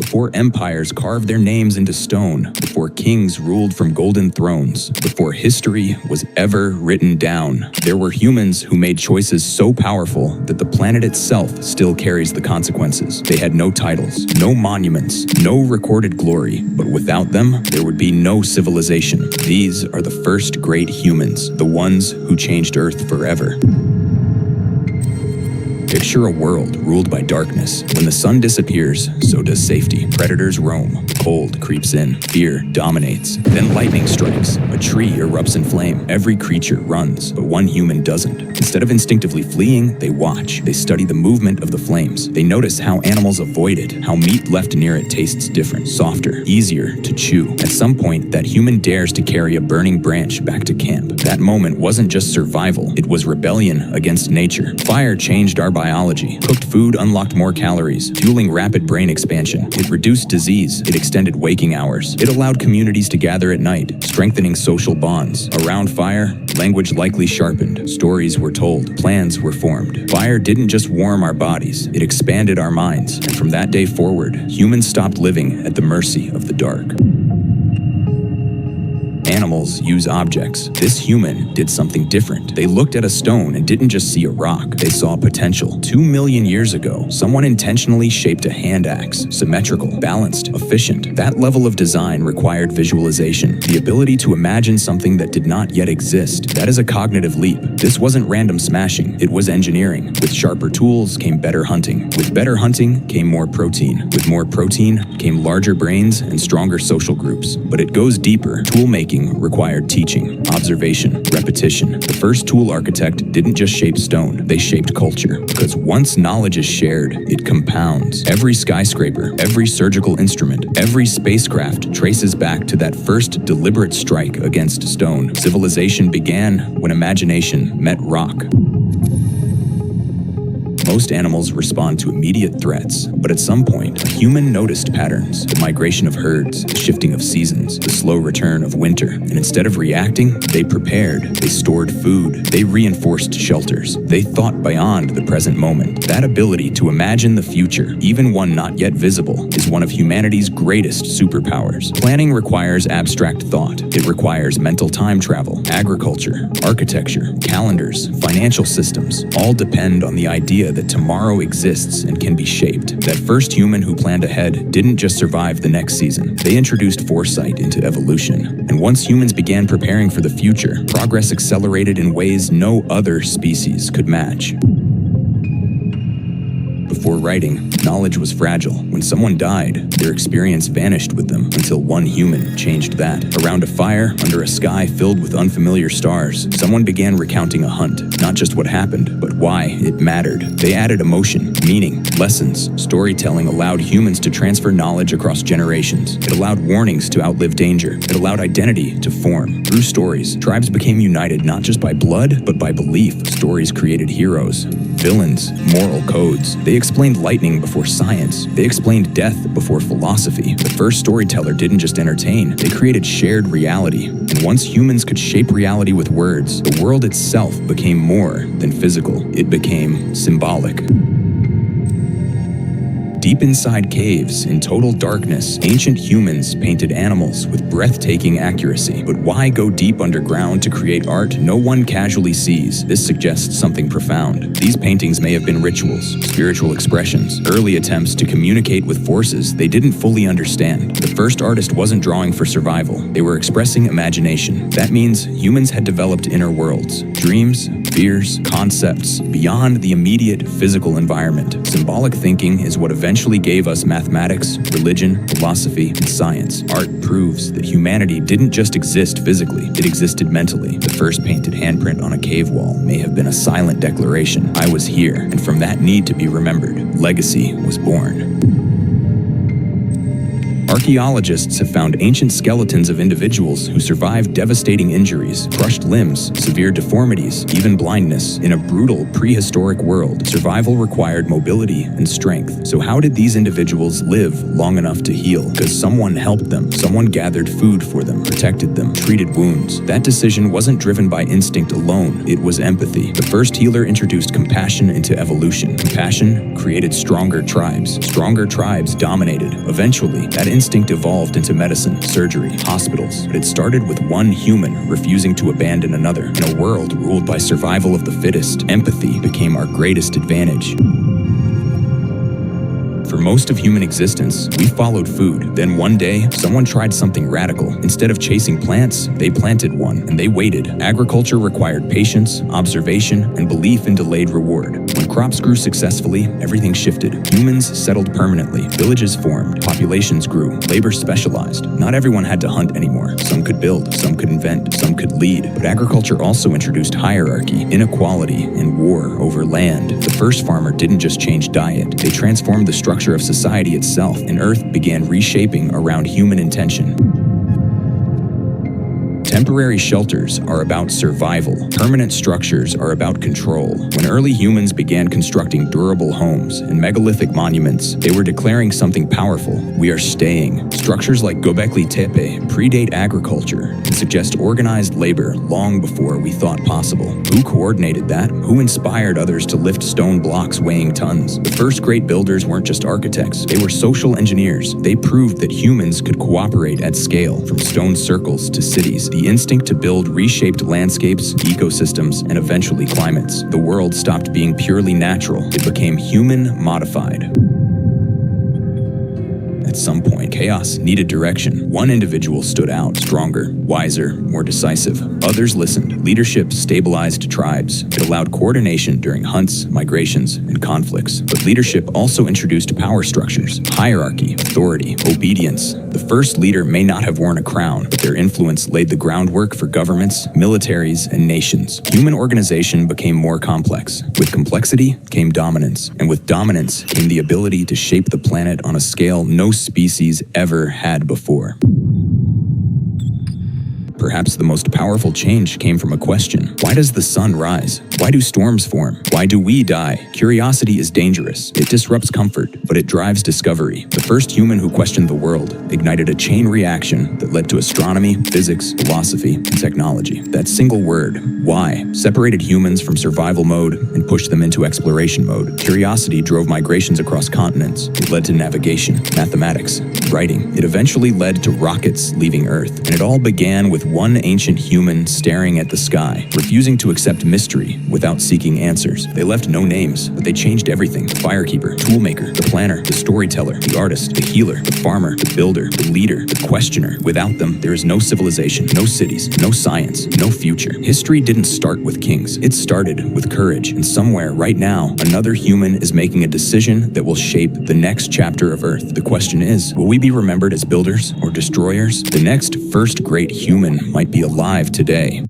Before empires carved their names into stone, before kings ruled from golden thrones, before history was ever written down, there were humans who made choices so powerful that the planet itself still carries the consequences. They had no titles, no monuments, no recorded glory, but without them, there would be no civilization. These are the first great humans, the ones who changed Earth forever. Picture a world ruled by darkness. When the sun disappears, so does safety. Predators roam. Cold creeps in. Fear dominates. Then lightning strikes. A tree erupts in flame. Every creature runs, but one human doesn't. Instead of instinctively fleeing, they watch. They study the movement of the flames. They notice how animals avoid it, how meat left near it tastes different, softer, easier to chew. At some point, that human dares to carry a burning branch back to camp. That moment wasn't just survival, it was rebellion against nature. Fire changed our biology. Cooked food unlocked more calories, fueling rapid brain expansion. It reduced disease. It extended waking hours. It allowed communities to gather at night, strengthening social bonds. Around fire, language likely sharpened. Stories were told. Plans were formed. Fire didn't just warm our bodies, it expanded our minds. And from that day forward, humans stopped living at the mercy of the dark. Animals use objects. This human did something different. They looked at a stone and didn't just see a rock. They saw potential. 2 million years ago, someone intentionally shaped a hand axe. Symmetrical, balanced, efficient. That level of design required visualization. The ability to imagine something that did not yet exist. That is a cognitive leap. This wasn't random smashing. It was engineering. With sharper tools came better hunting. With better hunting came more protein. With more protein came larger brains and stronger social groups. But it goes deeper. Tool making required teaching, observation, repetition. The first tool architect didn't just shape stone, they shaped culture. Because once knowledge is shared, it compounds. Every skyscraper, every surgical instrument, every spacecraft traces back to that first deliberate strike against stone. Civilization began when imagination met rock. Most animals respond to immediate threats, but at some point, a human noticed patterns, the migration of herds, the shifting of seasons, the slow return of winter, and instead of reacting, they prepared, they stored food, they reinforced shelters, they thought beyond the present moment. That ability to imagine the future, even one not yet visible, is one of humanity's greatest superpowers. Planning requires abstract thought. It requires mental time travel, agriculture, architecture, calendars, financial systems, all depend on the idea that tomorrow exists and can be shaped. That first human who planned ahead didn't just survive the next season. They introduced foresight into evolution. And once humans began preparing for the future, progress accelerated in ways no other species could match. Before writing, knowledge was fragile. When someone died, their experience vanished with them until one human changed that. Around a fire, under a sky filled with unfamiliar stars, someone began recounting a hunt. Not just what happened, but why it mattered. They added emotion, meaning, lessons. Storytelling allowed humans to transfer knowledge across generations. It allowed warnings to outlive danger. It allowed identity to form. Through stories, tribes became united not just by blood, but by belief. Stories created heroes, villains, moral codes. They explained lightning before science. They explained death before philosophy. The first storyteller didn't just entertain, they created shared reality. And once humans could shape reality with words, the world itself became more than physical. It became symbolic. Deep inside caves, in total darkness, ancient humans painted animals with breathtaking accuracy. But why go deep underground to create art no one casually sees? This suggests something profound. These paintings may have been rituals, spiritual expressions, early attempts to communicate with forces they didn't fully understand. The first artist wasn't drawing for survival. They were expressing imagination. That means humans had developed inner worlds, dreams, fears, concepts, beyond the immediate physical environment. Symbolic thinking is what eventually gave us mathematics, religion, philosophy, and science. Art proves that humanity didn't just exist physically, it existed mentally. The first painted handprint on a cave wall may have been a silent declaration, I was here, and from that need to be remembered, legacy was born. Archaeologists have found ancient skeletons of individuals who survived devastating injuries, crushed limbs, severe deformities, even blindness. In a brutal, prehistoric world, survival required mobility and strength. So how did these individuals live long enough to heal? Because someone helped them. Someone gathered food for them, protected them, treated wounds. That decision wasn't driven by instinct alone. It was empathy. The first healer introduced compassion into evolution. Compassion created stronger tribes. Stronger tribes dominated. Eventually, that instinct evolved into medicine, surgery, hospitals. But it started with one human refusing to abandon another. In a world ruled by survival of the fittest, empathy became our greatest advantage. For most of human existence, we followed food. Then one day, someone tried something radical. Instead of chasing plants, they planted one, and they waited. Agriculture required patience, observation, and belief in delayed reward. When crops grew successfully, everything shifted. Humans settled permanently. Villages formed. Populations grew. Labor specialized. Not everyone had to hunt anymore. Some could build, some could invent, some could lead. But agriculture also introduced hierarchy, inequality, and war over land. The first farmer didn't just change diet. They transformed the structure of society itself, and Earth began reshaping around human intention. Temporary shelters are about survival. Permanent structures are about control. When early humans began constructing durable homes and megalithic monuments, they were declaring something powerful. We are staying. Structures like Göbekli Tepe predate agriculture and suggest organized labor long before we thought possible. Who coordinated that? Who inspired others to lift stone blocks weighing tons? The first great builders weren't just architects. They were social engineers. They proved that humans could cooperate at scale, from stone circles to cities. The instinct to build reshaped landscapes, ecosystems, and eventually climates. The world stopped being purely natural. It became human-modified. At some point, chaos needed direction. One individual stood out, stronger, wiser, more decisive. Others listened. Leadership stabilized tribes. It allowed coordination during hunts, migrations, and conflicts. But leadership also introduced power structures, hierarchy, authority, obedience. The first leader may not have worn a crown, but their influence laid the groundwork for governments, militaries, and nations. Human organization became more complex. With complexity came dominance, and with dominance came the ability to shape the planet on a scale no species ever had before. Perhaps the most powerful change came from a question. Why does the sun rise? Why do storms form? Why do we die? Curiosity is dangerous. It disrupts comfort, but it drives discovery. The first human who questioned the world ignited a chain reaction that led to astronomy, physics, philosophy, and technology. That single word, why, separated humans from survival mode and pushed them into exploration mode. Curiosity drove migrations across continents. It led to navigation, mathematics, writing. It eventually led to rockets leaving Earth. And it all began with one ancient human staring at the sky, refusing to accept mystery without seeking answers. They left no names, but they changed everything. The firekeeper, toolmaker, the planner, the storyteller, the artist, the healer, the farmer, the builder, the leader, the questioner. Without them, there is no civilization, no cities, no science, no future. History didn't start with kings. It started with courage. And somewhere right now, another human is making a decision that will shape the next chapter of Earth. The question is, will we be remembered as builders or destroyers? The next first great human might be alive today.